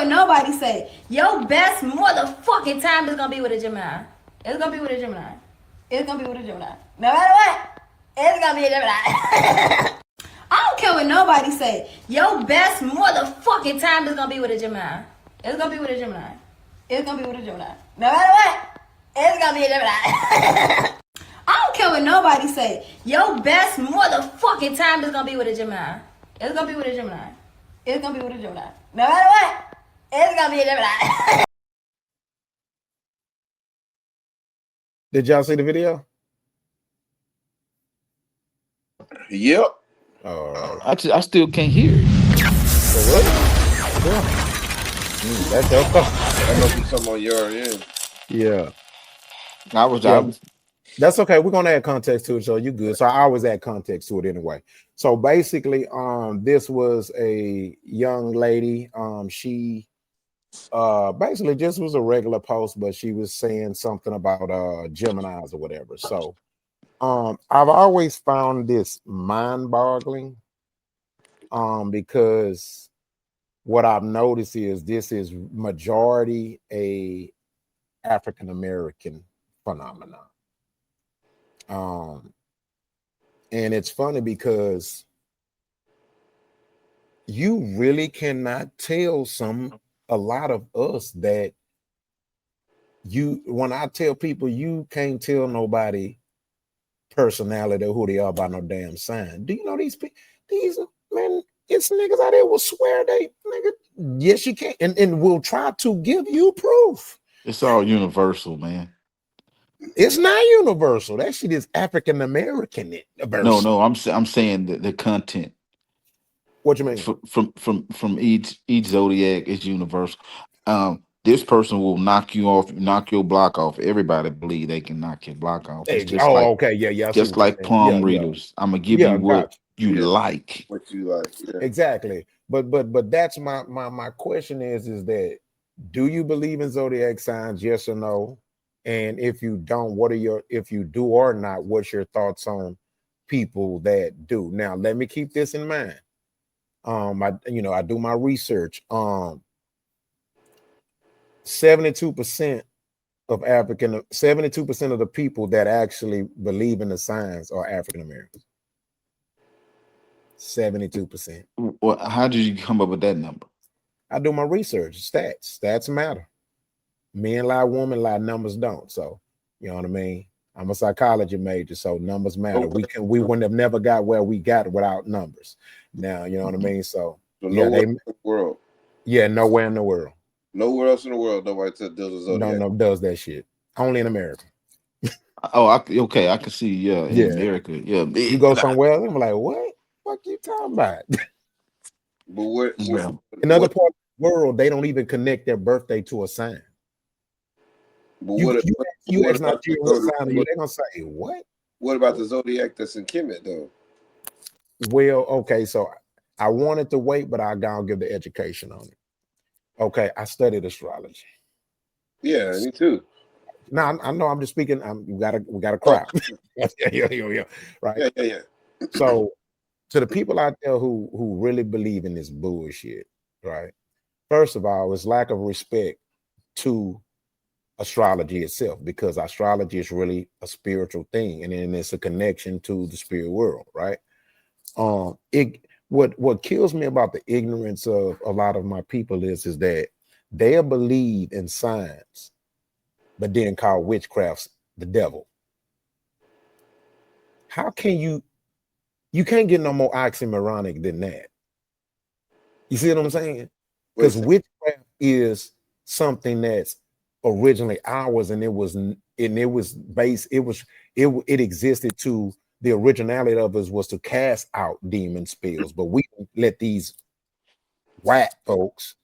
what nobody say. Your best motherfucking time is gonna be with a Gemini. It's gonna be with a Gemini. It's gonna be with a Gemini. No matter what, it's gonna be a Gemini. I don't care what nobody say. Your best motherfucking time is gonna be with a Gemini. It's gonna be with a Gemini. It's gonna be with a Gemini. No matter what, it's gonna be a Gemini. I don't care what nobody say. Your best motherfucking time is gonna be with a Gemini. It's gonna be with a Gemini. It's gonna be with a Gemini. No matter what, it's gonna be a Gemini. Did y'all see the video? Yep. I still can't hear it. That's your fault. That must be something on your end. Yeah. I was That's okay. We're gonna add context to it, so you good. So I always add context to it anyway. So basically, this was a young lady. She basically just was a regular post, but she was saying something about Geminis or whatever. So I've always found this mind-boggling. Because what I've noticed is this is majority a African American phenomenon. And it's funny because you really cannot tell a lot of us that when I tell people you can't tell nobody personality or who they are by no damn sign. Do you know these people? These men, it's niggas out there will swear they nigga. Yes, you can, and will try to give you proof. It's all universal, man. It's not universal. That shit is African American. No, I'm saying the content. What you mean? From each zodiac is universal. This person will knock your block off. Everybody believe they can knock your block off. It's just okay, yeah. Just like palm readers. I'm gonna give you what you like. What you like. Yeah. Exactly. But that's my question is that do you believe in zodiac signs? Yes or no? And if you don't, if you do or not, what's your thoughts on people that do? Now, let me keep this in mind. I do my research. 72% of the people that actually believe in the signs are African Americans. 72%. Well, how did you come up with that number? I do my research. Stats matter. Men lie, women lie, numbers don't. So, you know what I mean? I'm a psychology major, so numbers matter. We wouldn't have never got where we got without numbers. Now, you know what I mean? So nowhere in the world. Yeah, nowhere in the world. Nowhere else in the world nobody does a zodiac. No, does that shit. Only in America. Okay, I can see. In America, You go somewhere else, I'm like, what? What you talking about? But in other parts of the world, they don't even connect their birthday to a sign. But you ask Nigeria what sign are you? They're gonna say what? What about the zodiac that's in Kemet though? Well, okay, so I wanted to wait, but I'll give the education on it. Okay, I studied astrology. Yeah, me too. No, I know. I'm just speaking. We got a crowd. Yeah. Right. Yeah. So, to the people out there who really believe in this bullshit, right? First of all, it's lack of respect to astrology itself, because astrology is really a spiritual thing, and then it's a connection to the spirit world, right? What kills me about the ignorance of a lot of my people is that they believe in science, but then call witchcrafts the devil. How can you can't get no more oxymoronic than that? You see what I'm saying? Because witchcraft is something that's originally ours, and it existed to the originality of us was to cast out demon spells, but we let these white folks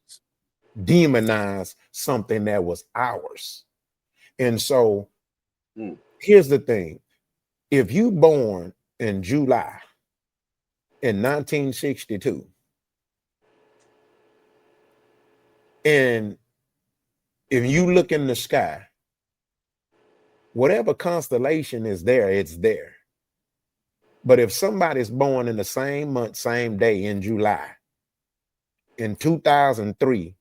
demonize something that was ours. And so here's the thing. If you born in July in 1962, and if you look in the sky, whatever constellation is there, it's there. But if somebody's born in the same month, same day in July, in 2003,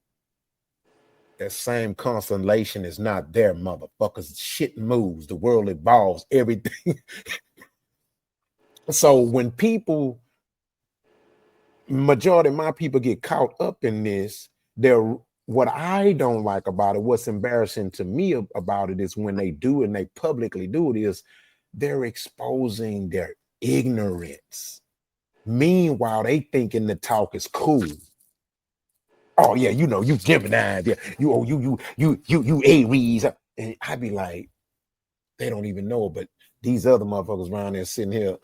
that same constellation is not there, motherfuckers. Shit moves, the world evolves, everything. So when people, majority of my people get caught up in this, they're what I don't like about it, what's embarrassing to me about it is when they do and they publicly do it, is they're exposing their ignorance. Meanwhile, they thinking the talk is cool. Oh yeah, you know, you Gemini, yeah, you Aries. And I be like, they don't even know, but these other motherfuckers around there sitting here,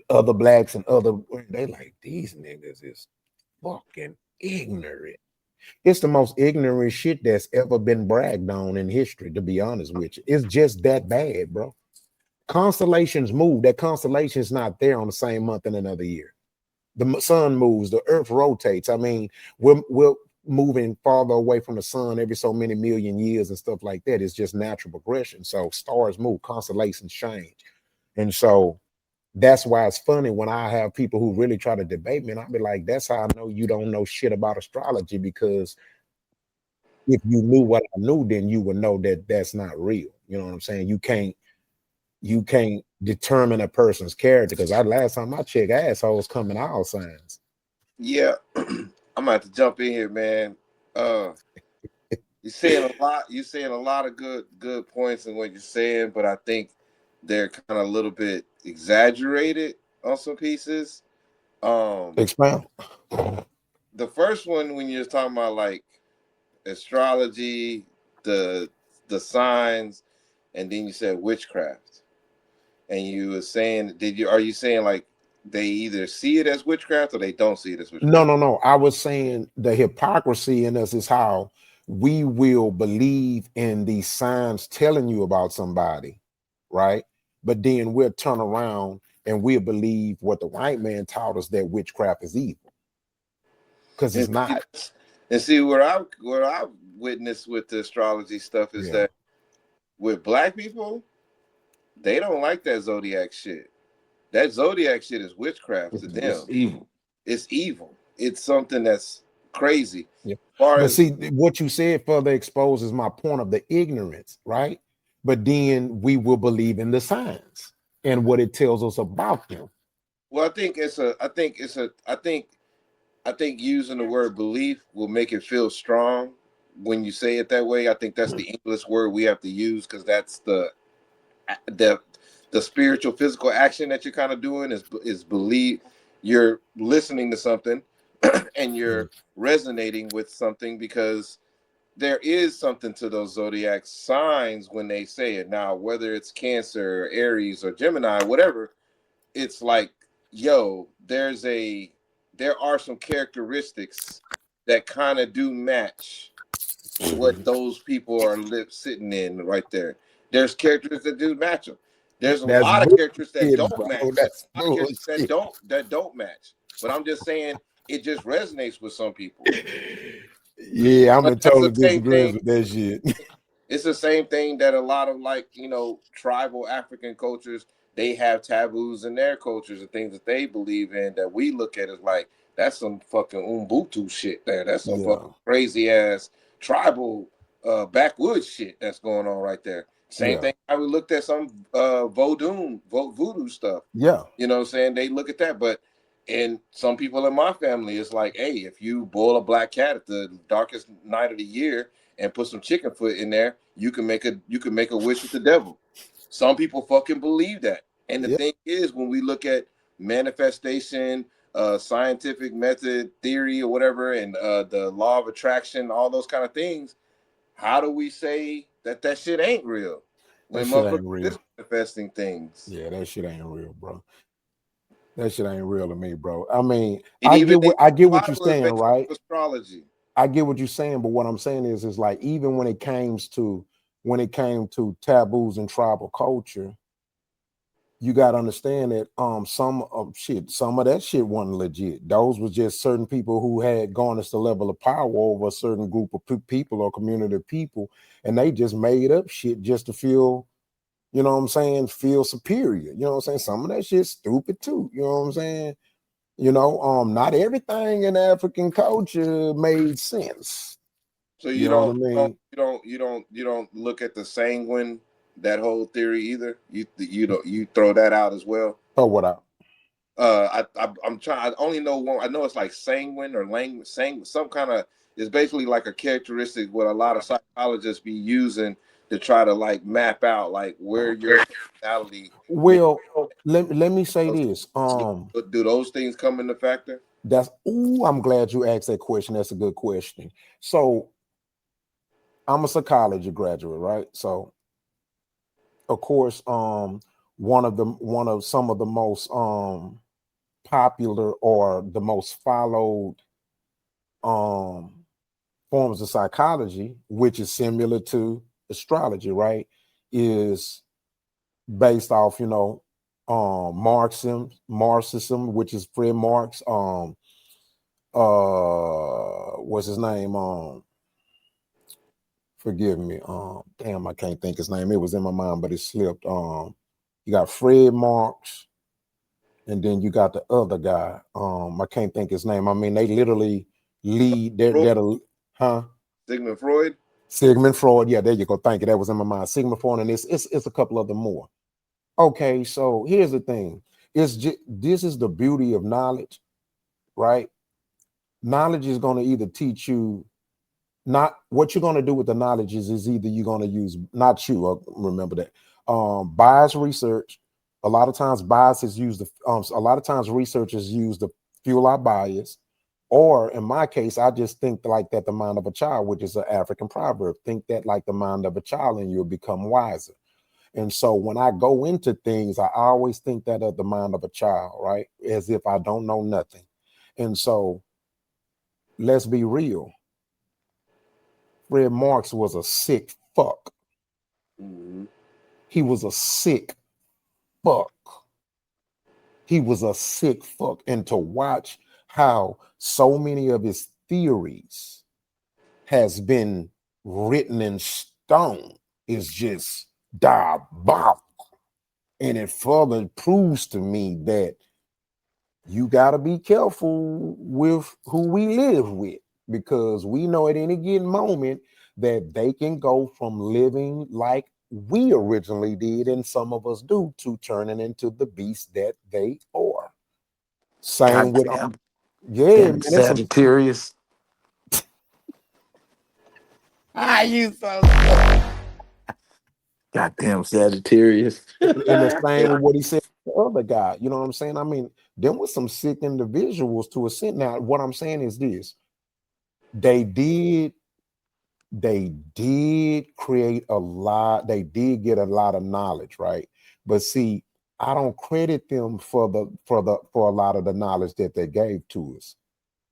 other blacks and other, they like, these niggas is fucking ignorant. It's the most ignorant shit that's ever been bragged on in history, to be honest with you. It's just that bad, bro. Constellations move. That constellation is not there on the same month in another year. The sun moves, the earth rotates. I mean, we're moving farther away from the sun every so many million years and stuff like that. It's just natural progression. So stars move, constellations change. And so that's why it's funny when I have people who really try to debate me, and I'll be like, that's how I know you don't know shit about astrology, because if you knew what I knew, then you would know that that's not real. You know what I'm saying? You can't determine a person's character, because last time I checked, assholes come in all signs. Yeah, I'm gonna have to jump in here, man. You're saying a lot. You're saying a lot of good points in what you're saying, but I think they're kind of a little bit exaggerated on some pieces. Expound. The first one, when you're talking about like astrology, the the signs, and then you said witchcraft, and you were saying, are you saying like they either see it as witchcraft or they don't see it as No, witchcraft? no, no. I was saying the hypocrisy in us is how we will believe in these signs telling you about somebody, right? But then we'll turn around and we'll believe what the white man taught us, that witchcraft is evil, because it's And see, not. and see where I witnessed with the astrology stuff is Yeah, that with black people, they don't like that zodiac shit. That zodiac shit is witchcraft to It's them. evil. It's evil. It's something that's crazy. yeah. As far But as see, what you said further exposes my point of the ignorance, right? But then we will believe in the signs and what it tells us about them. well, I think using the word belief will make it feel strong when you say it that way. I think that's the English word we have to use because that's the the spiritual physical action that you're kind of doing is believe. You're listening to something and Mm. you're resonating with something because there is something to those zodiac signs when they say it. Now, whether it's Cancer, Aries, or Gemini, whatever, it's like, yo, there are some characteristics that kind of do match what those people are sitting in right there. There's characters that do match them. There's a That's lot of characters that bullshit, don't bro. match them. That's A lot of characters bullshit. that don't match. But I'm just saying it just resonates with some people. Yeah, I'm But in that's the total same disagreement thing. with that shit. It's the same thing that a lot of like, tribal African cultures, they have taboos in their cultures and things that they believe in that we look at as like, that's some fucking Ubuntu shit there. That's some fucking Yeah, crazy ass tribal backwoods shit that's going on right there. Same yeah, thing how we looked at some voodoo stuff. yeah. You know what I'm saying? They look at that, but and some people in my family, it's like, hey, if you boil a black cat at the darkest night of the year and put some chicken foot in there, you can make a wish with the devil. Some people fucking believe that. And the Yeah, thing is, when we look at manifestation, scientific method theory or whatever, and the law of attraction, all those kind of things, how do we say that shit ain't real that when shit motherfuckers ain't real. is manifesting things? Yeah, that shit ain't real, bro. That shit ain't real to me, bro. I mean, And even they I get the what you're Bible is saying, based right? on astrology. I get what you're saying, but what I'm saying is like even when it came to taboos and tribal culture, you got to understand that some of that shit wasn't legit. Those was just certain people who had garnished a level of power over a certain group of people or community of people, and they just made up shit just to feel, you know what I'm saying, feel superior. You know what I'm saying? Some of that shit's stupid too. You know what I'm saying? Not everything in African culture made sense. So You you know what I don't mean? you don't look at the sanguine, that whole theory either. You throw that out as well. Oh, what out? I'm trying. I only know one. I know it's like sanguine or language, some kind of. It's basically like a characteristic what a lot of psychologists be using to try to like map out like where your personality. May, Well, let me say this. do those things come into factor? That's I'm glad you asked that question. That's a good question. So I'm a psychology graduate, right? So of course, one of some of the most popular or the most followed um forms of psychology, which is similar to astrology, right? Is based off, Marxism, which is Fred Marx, what's his name? Forgive me. Damn, I can't think his name. It was in my mind, but it slipped. You got Fred Marx, and then you got the other guy. I can't think his name. I mean, they literally lead Freud? huh? Sigmund Freud? Sigmund Freud. Yeah, there you go. Thank you. That was in my mind. Sigmund Freud, and it's a couple of them more. Okay, so here's the thing. This is the beauty of knowledge, right? Knowledge is going to either teach you not what you're going to do with the knowledge is either you're going to use not you remember that bias research. A lot of times bias is used a lot of times researchers use to fuel our bias, or in my case I just think like that the mind of a child, which is an African proverb, think that like the mind of a child and you'll become wiser. And so when I go into things, I always think that of the mind of a child, right, as if I don't know nothing. And so let's be real. Fred Marx was a sick fuck. Mm-hmm. He was a sick fuck. He was a sick fuck. And to watch how so many of his theories has been written in stone is just diabolical. And it further proves to me that you got to be careful with who we live with, because we know at any given moment that they can go from living like we originally did, and some of us do, to turning into the beast that they are. Same with Goddamn, yeah, damn man. That's some Sagittarius. you so Goddamn Sagittarius. in the same with what he said to the other guy. You know what I'm saying? I mean, them was some sick individuals to a extent. Now, what I'm saying is this: they did create a lot, they did get a lot of knowledge, right? But see, I don't credit them for a lot of the knowledge that they gave to us.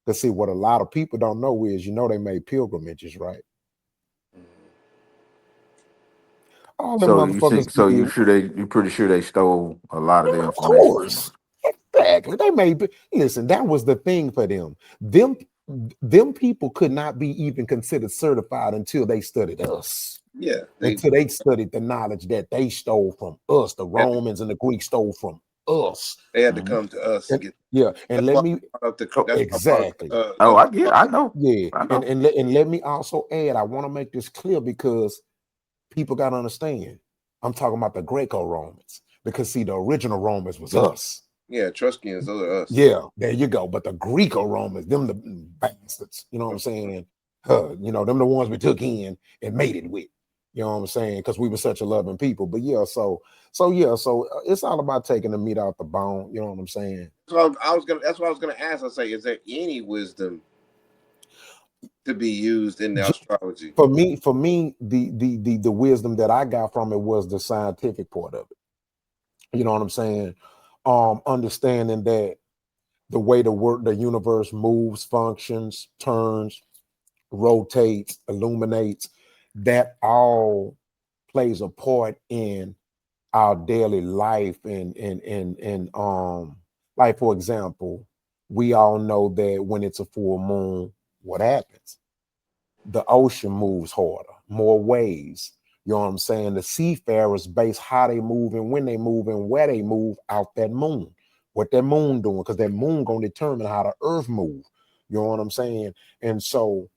Because see, what a lot of people don't know is, they made pilgrimages, right? All them So you motherfuckers think? So did. you sure they? You pretty sure they stole a lot of the Of information from us? course. Exactly. They made, listen, that was the thing for them. Them people could not be even considered certified until they studied us. Yeah, Until they studied the knowledge that they stole from us. The had to, Romans and the Greeks stole from us. they had to Mhm. come to us to And get. yeah, and That's let why me I brought up Oh, that's why I brought up exactly. oh, I get. I know. Yeah, I and know. let me also add, I want to make this clear because people got to understand. I'm talking about the Greco-Romans, because see, the original Romans was us. yeah, Etruscans, those are us. Yeah, there you go. But the Greco-Romans, them the bastards, you know what I'm saying? Them the ones we took in and made it with. You know what I'm saying? Because we were such a loving people. But yeah, so it's all about taking the meat out the bone. You know what I'm saying? So I was gonna. That's what I was gonna ask. I say, is there any wisdom to be used in the J- astrology? For me, the wisdom that I got from it was the scientific part of it. You know what I'm saying? Understanding that the way the universe moves, functions, turns, rotates, illuminates, that all plays a part in our daily life. And like, for example, we all know that when it's a full moon, what happens? The ocean moves harder, more waves. You know what I'm saying? The seafarers base how they move and when they move and where they move out that moon. What that moon doing, because that moon gonna determine how the earth move. You know what I'm saying? And so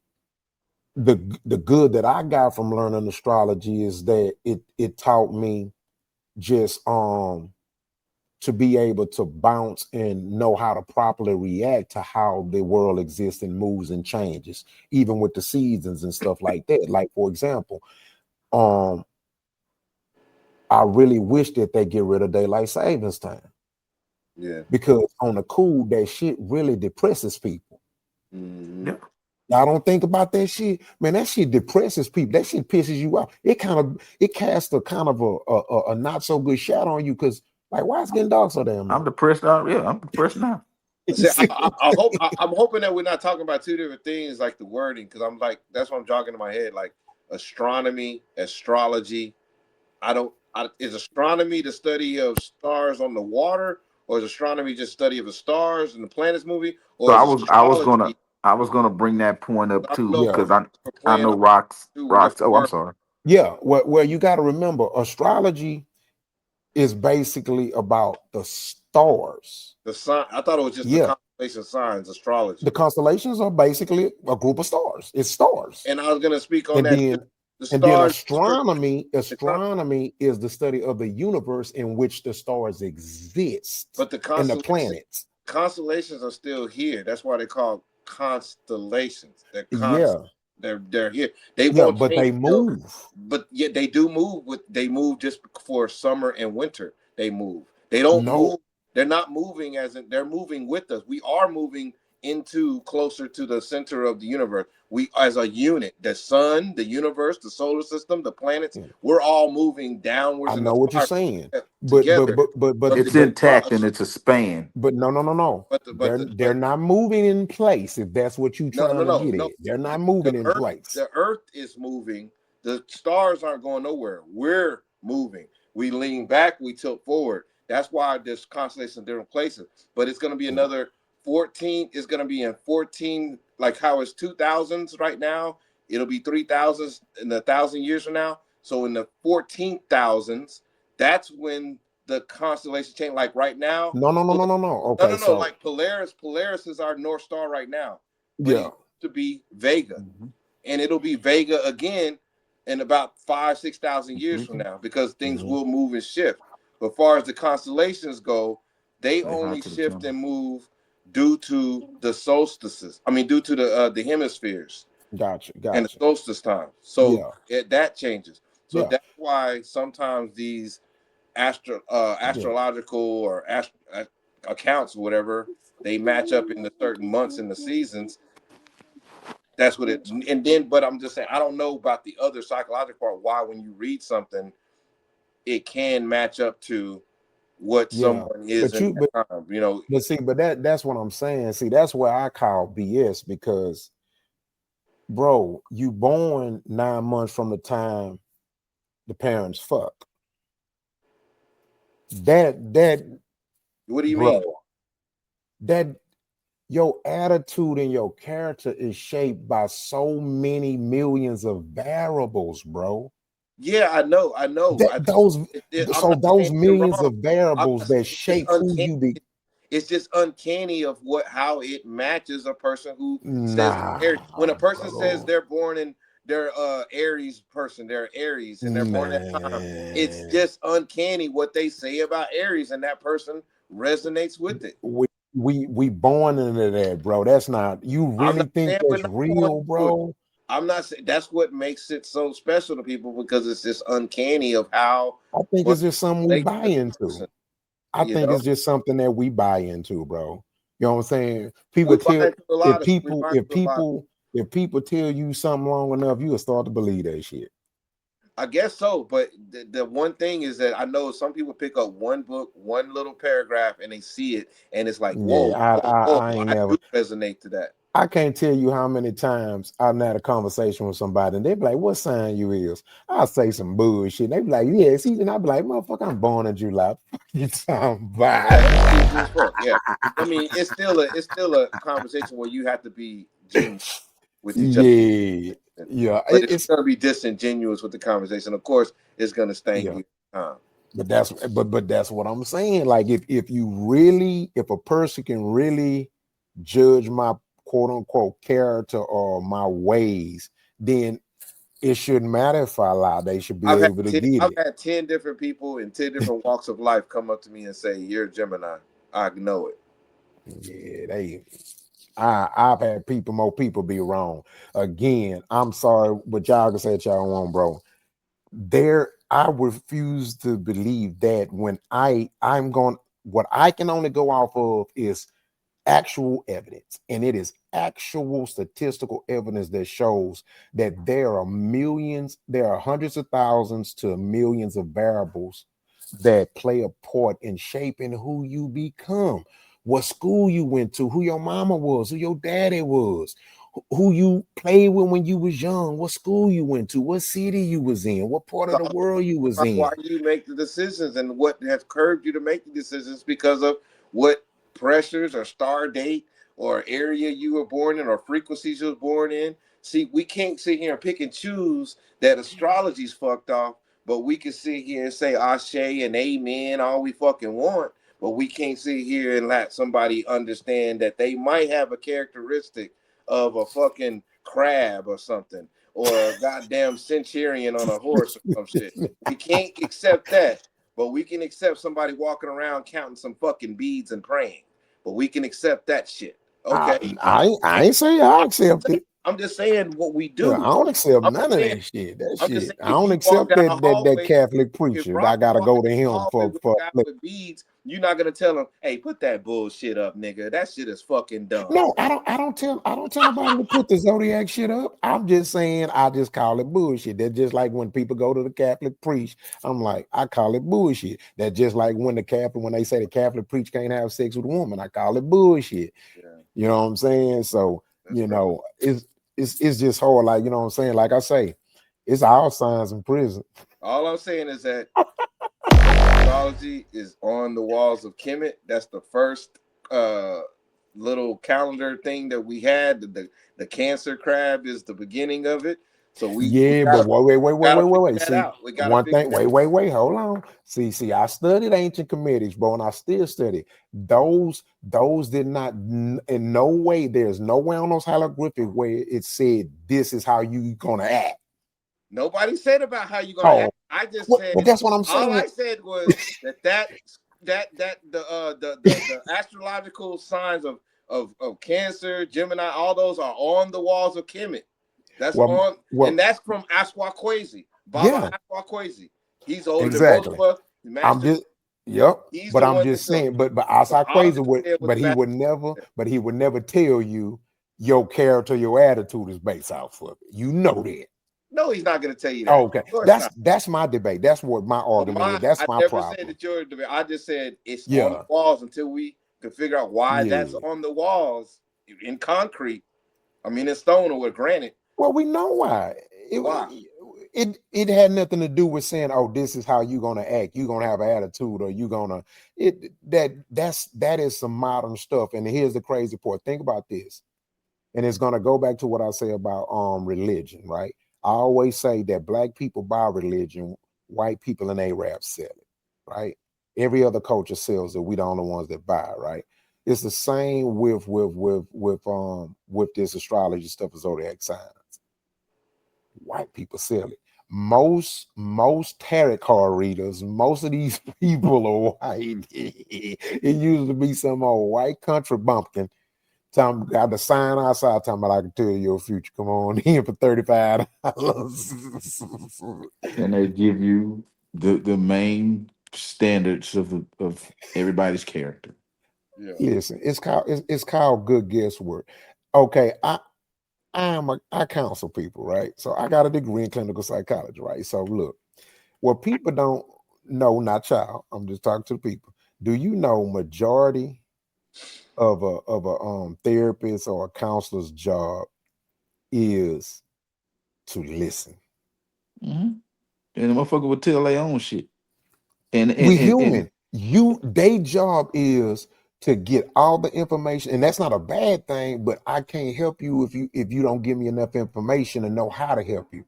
the good that I got from learning astrology is that it taught me just to be able to bounce and know how to properly react to how the world exists and moves and changes, even with the seasons and stuff like that. Like, for example, I really wish that they get rid of daylight savings time. Yeah. Because on the cool, that shit really depresses people. Mm-hmm. Yeah. Y'all don't think about that shit, man. That shit depresses people. That shit pisses you off. It casts a kind of a not so good shadow on you because, like, why is it getting dark so damn I'm much? depressed out. Yeah, I'm depressed now. See, I'm hoping that we're not talking about two different things, like the wording, because I'm like, that's what I'm jogging in my head, like astronomy, astrology. Is astronomy the study of stars on the water, or is astronomy just study of the stars and the planets moving, So or is astrology? I was gonna bring that point up I don't too know Yeah, if because we're I playing know on rocks two rocks. different Oh, I'm words. sorry. yeah. Well, you got to remember, astrology is basically about the stars. The sign. I thought it was just the Yeah, constellation signs, astrology. the constellations are basically a group of stars. It's stars. And I was gonna speak on And that too. then The and then stars, astronomy is the study of the universe in which the stars exist but the and the constellations. planets. Constellations are still here. That's why they call constellations. Yeah, They're here. They yeah, won't but change they still, move. but yet they move just for summer and winter. They move. They don't No, move. They're not moving as in they're moving with us. We are moving into closer to the center of the universe. We as a unit, the sun, the universe, the solar system, the planets, yeah, we're all moving I downwards in the know what you're spiral saying, but but together. but but but But the It's but intact and astrology, it's a span. but no. They're but not moving in place. If that's what you're no, trying to get no. at, they're not moving in place. The Earth is moving. The stars aren't going nowhere. We're moving. We lean back. We tilt forward. That's why there's constellations in different places. But it's going to be Yeah. another 14. It's going to be in 14, like how it's 2000s right now. It'll be 3000s in 1,000 years from now. So in the 14,000s, that's when the constellation change. Like right now, No. no, Okay, no, no. so Like Polaris. Polaris is our North Star right now, but it yeah, used to be Vega, Mhm. and it'll be Vega again in about 5,000-6,000 years from now because things mhm. will move and shift. But as far as the constellations go, they Say hi only to the shift camera. and move due to the solstices. I mean, due to the hemispheres Gotcha, and the gotcha. solstice time. So Yeah, that changes. So yeah, that's why sometimes these yeah. astrological or accounts or whatever they match up in the certain months and the seasons. That's what it. And then, but I'm just saying, I don't know about the other psychological part. Why, when you read something, it can match up to what Yeah. someone is But in you but that time. You know, but see, but that's what I'm saying. See, that's where I call BS because bro, you born 9 months from the time the parents fuck. That what do you mean? bro, that your attitude and your character is shaped by so many millions of variables, bro. Yeah, I know, I know. That those I'm so not those saying you're millions wrong. of variables Not that saying it's just shape who uncanny. you be. It's just uncanny of how it matches a person who says Aries. When Nah, a person says bro. they're born in they're Aries person, they're Aries and they're born that time. It's Man, just uncanny what they say about Aries, and that person resonates with it. we we born into that, bro. That's not you I'm really not think saying we're that's not born real, into it. bro? I'm not saying that's what makes it so special to people because it's just uncanny of how I think one it's just something we relates buy to the into. person. I You think know, it's just something that we buy into, bro. You know what I'm saying? we People buy tell into a lot of we buy into a lot. if people tell you something long enough, you'll start to believe that shit. I guess so, but the one thing is that I know some people pick up one book, one little paragraph, and they see it, and it's like, Yeah, whoa, whoa, whoa! I ain't I never. do resonate to that. I can't tell you how many times I've had a conversation with somebody and they be like, "What sign you is?" I'll say some bullshit. And they be like, "Yeah, see," and I be like, "Motherfucker, I'm born in July." You talking Yeah, about? that's easy as fuck. Yeah, I mean, it's still a conversation where you have to be genuine with each other, Yeah, yeah. but if It's you're gonna be disingenuous with the conversation, of course, it's gonna sting yeah. you. Time. But that's what I'm saying. Like if you really if a person can really judge my quote unquote character or my ways, then it shouldn't matter if I lie. They should be I've had able to 10, get I've it. had 10 different people in 10 different walks of life come up to me and say, "You're a Gemini." I know it. Yeah, I've had more people be wrong. Again, I'm sorry, but y'all can say what y'all want, bro. I refuse to believe that when I'm going, what I can only go off of is actual evidence, and it is actual statistical evidence that shows that there are hundreds of thousands to millions of variables that play a part in shaping who you become, what school you went to, who your mama was, who your daddy was, who you played with when you was young, what school you went to, what city you was in, what part of the world you was About why in. you make the decisions and what has curbed you to make the decisions because of what pressures or star date or area you were born in or frequencies you were born in. See, we can't sit here and pick and choose that astrology's fucked off, but we can sit here and say ashe and amen all we fucking want, but we can't sit here and let somebody understand that they might have a characteristic of a fucking crab or something, or a goddamn centurion on a horse or some shit. We can't accept that, but we can accept somebody walking around counting some fucking beads and praying. But we can accept that shit. Okay. I ain't say I accept it. I'm just saying what we Yeah, I do. don't accept I'm none just of saying. that shit. That I'm just shit. saying. I If don't you walk accept down the that hallway, Catholic if preacher. I Brock gotta walking go to down the him hallway with a for guy with beads, you're not gonna tell him, "Hey, put that bullshit up, nigga. That shit is fucking dumb." no, I don't tell nobody to put the zodiac shit up. I'm just saying I just call it bullshit. That's just like when people go to the Catholic preach. I'm like, I call it bullshit. That's just like when they say the Catholic preach can't have sex with a woman. I call it bullshit. Yeah, You know what I'm saying? So, that's right. it's just hard. Like, you know what I'm saying? Like I say, it's all signs in prison. All I'm saying is that astrology is on the walls of Kemet. That's the first little calendar thing that we had. The Cancer crab is the beginning of it. So we Yeah, but gotta figure wait. that See, out. We gotta one figure thing, that out. wait, hold on. See, I studied ancient comedies, bro, and I still study. Those did not in no way, there's nowhere on those hieroglyphics where it said this is how you gonna act. Nobody said about how you're gonna Oh, act. I just said but that's what I'm all saying. I said was that the astrological signs of Cancer, Gemini, all those are on the walls of Kemet. That's Well, on, and well, that's from Aswaquazi, Baba yeah, Aswaquazi. He's older than both exactly. of us. I'm Master, just Yep. he's But the I'm one that just told. saying, but So outside all I crazy just would said was but master. he would never tell you your character, your attitude is based off of it. You know that. No, he's not going to tell you that. Okay. Of course not. That's my debate. That's what my argument is. That's I my never said problem. that you're. I just said it's on the Yeah. walls until we can figure out why that's Yeah. on the walls in concrete. I mean, in stone or with granite. Well, we know why. Why? It had nothing to do with saying, oh, this is how you're gonna act, you're gonna have an attitude, or you're gonna that is some modern stuff. And here's the crazy part. Think about this. And it's gonna go back to what I say about religion, right? I always say that black people buy religion, white people and Arabs sell it, right? Every other culture sells it. We the only ones that buy it, right? It's the same with this astrology stuff of zodiac signs. White people sell it. Most tarot card readers, most of these people are white. It used to be some old white country bumpkin. Tom got the sign outside talking about I can tell you your future. Come on in for $35. And they give you the main standards of everybody's character. Yeah. Listen, it's called good guesswork. Okay, I counsel people, right? So I got a degree in clinical psychology, right? So look, what people don't know, not y'all, I'm just talking to the people. Do you know majority of a therapist or a counselor's job is to listen? Mm-hmm. And the motherfucker would tell their own shit. And and We and, and human. They job is to get all the information, and that's not a bad thing, but I can't help you if you don't give me enough information to know how to help you.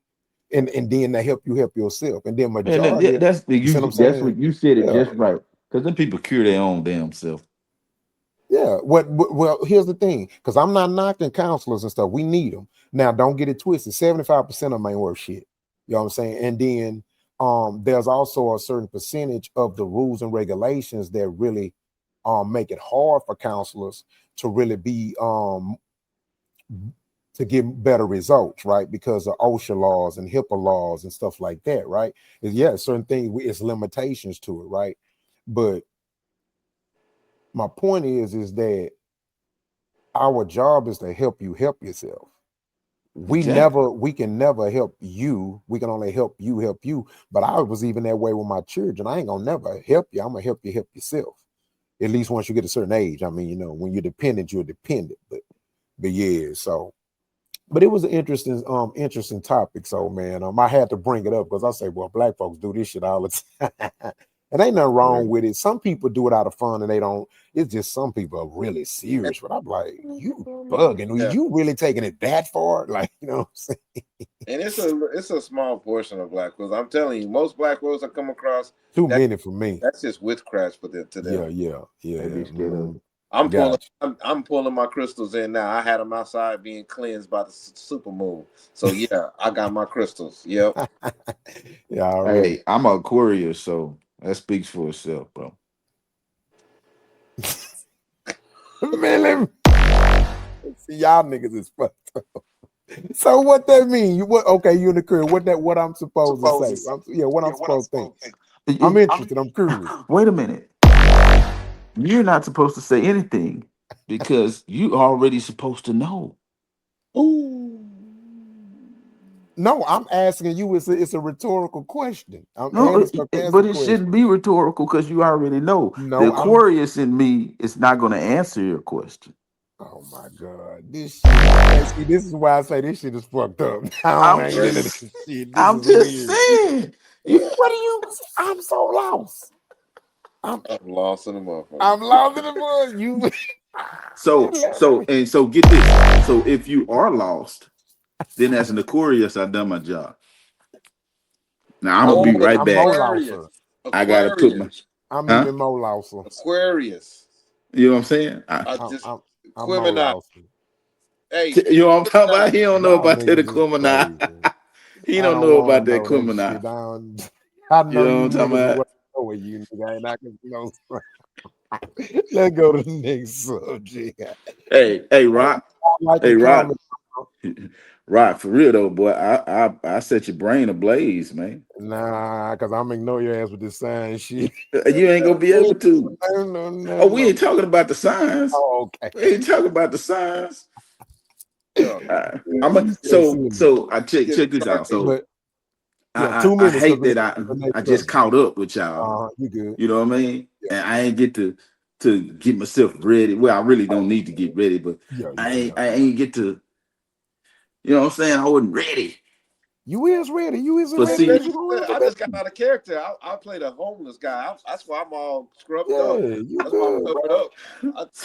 And then to help yourself. And then man, majority, that's the you see what you. I'm That's saying? what you said it Yeah. just right. Because them people cure their own damn self. Yeah. Well, here's the thing, because I'm not knocking counselors and stuff. We need them. Now, don't get it twisted. 75% of them ain't worth shit. You know what I'm saying? And then there's also a certain percentage of the rules and regulations that really make it hard for counselors to really be to get better results, right? Because of OSHA laws and HIPAA laws and stuff like that, right? Yeah, certain things, it's limitations to it, right? But my point is that our job is to help you help yourself. We can never help you. We can only help you. But I was even that way with my children. I ain't gonna never help you. I'm gonna help you help yourself. At least once you get a certain age. I mean, you know, when you're dependent, you're dependent. But yeah, so but it was an interesting topic. So man, I had to bring it up because I say, well, black folks do this shit all the time. And ain't nothing wrong with it. Some people do it out of fun and they don't. It's just some people are really serious. But I'm like, you bugging. Yeah. You really taking it that far? Like, you know what I'm saying? And it's a small portion of black folks. I'm telling you, most black folks I come across, Too many for me. That's just witchcraft for them. To them. Yeah. I'm pulling my crystals in now. I had them outside being cleansed by the super moon. So yeah, I got my crystals. Yep. Yeah. Already. Hey, I'm an Aquarius, so that speaks for itself, bro. Man, see, y'all niggas is fucked up. So what that mean? Okay, you in the career. What I'm supposed to say? What I'm supposed to think. I'm interested. I'm curious. Wait a minute. You're not supposed to say anything because you already supposed to know. Ooh. No, I'm asking you. It's a rhetorical question. But it shouldn't be rhetorical because you already know. No, the Aquarius in me is not going to answer your question. Oh my God, this shit. This is why I say this shit is fucked up. I'm just saying. I'm so lost. I'm lost in the motherfucker. I'm lost in the mud. You. So get this. So if you are lost, then as an Aquarius, I've done my job. Now I'm gonna be right back. Aquarius. I gotta put my. I'm even more lost. Aquarius. You know what I'm saying? I'm more lost. Hey, you know what I'm talking about? He don't know about that Aquemini. He don't know about that Aquemini. I know you niggas away you nigga, and I can know. Let's go to the next subject. Hey, Rock. Rock, for real though, boy. I set your brain ablaze, man. Nah, because I'm ignoring your ass with this sign shit. You ain't gonna be able to. No, we ain't talking about the signs. Oh, okay. We ain't talking about the signs. So I check this out. So I hate that I just caught up with y'all. You good? You know what I mean? Yeah. And I ain't get to get myself ready. Well, I really don't need to get ready, but I ain't get to. You know what I'm saying? I wasn't ready. You is ready. You is ready. I just got out of character. I played a homeless guy. That's why I'm all scrubbed up. You good,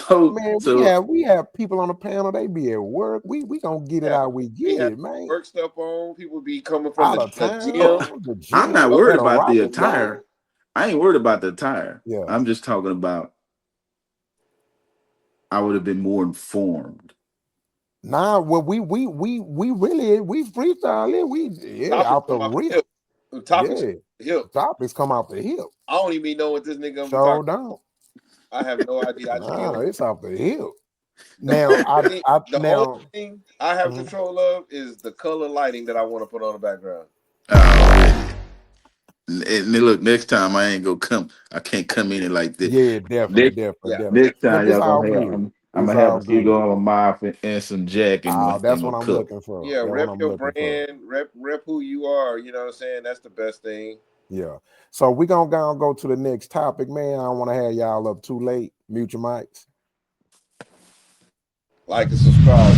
bro. We have people on the panel. They be at work. We gonna get it how we get it, man. Work stuff on. People be coming from the gym. I'm not worried about the attire. I ain't worried about the attire. Yeah. I'm just talking about. I would have been more informed. Nah, well, we freestyle it. Out the rip. Topics come out the hip. I don't even know what this nigga talking about. I have no idea. It's off the hip. Now, the only thing I have control of is the color lighting that I want to put on the background. And look, next time I ain't gonna come. I can't come in like this. Yeah, definitely. Next time y'all gonna have. I'm gonna have a big old mouth and some jack. That's what I'm looking for. Yeah, rep your brand, rep who you are. You know what I'm saying? That's the best thing. Yeah. So we're gonna go to the next topic, man. I don't want to have y'all up too late. Mute your mics. Like and subscribe.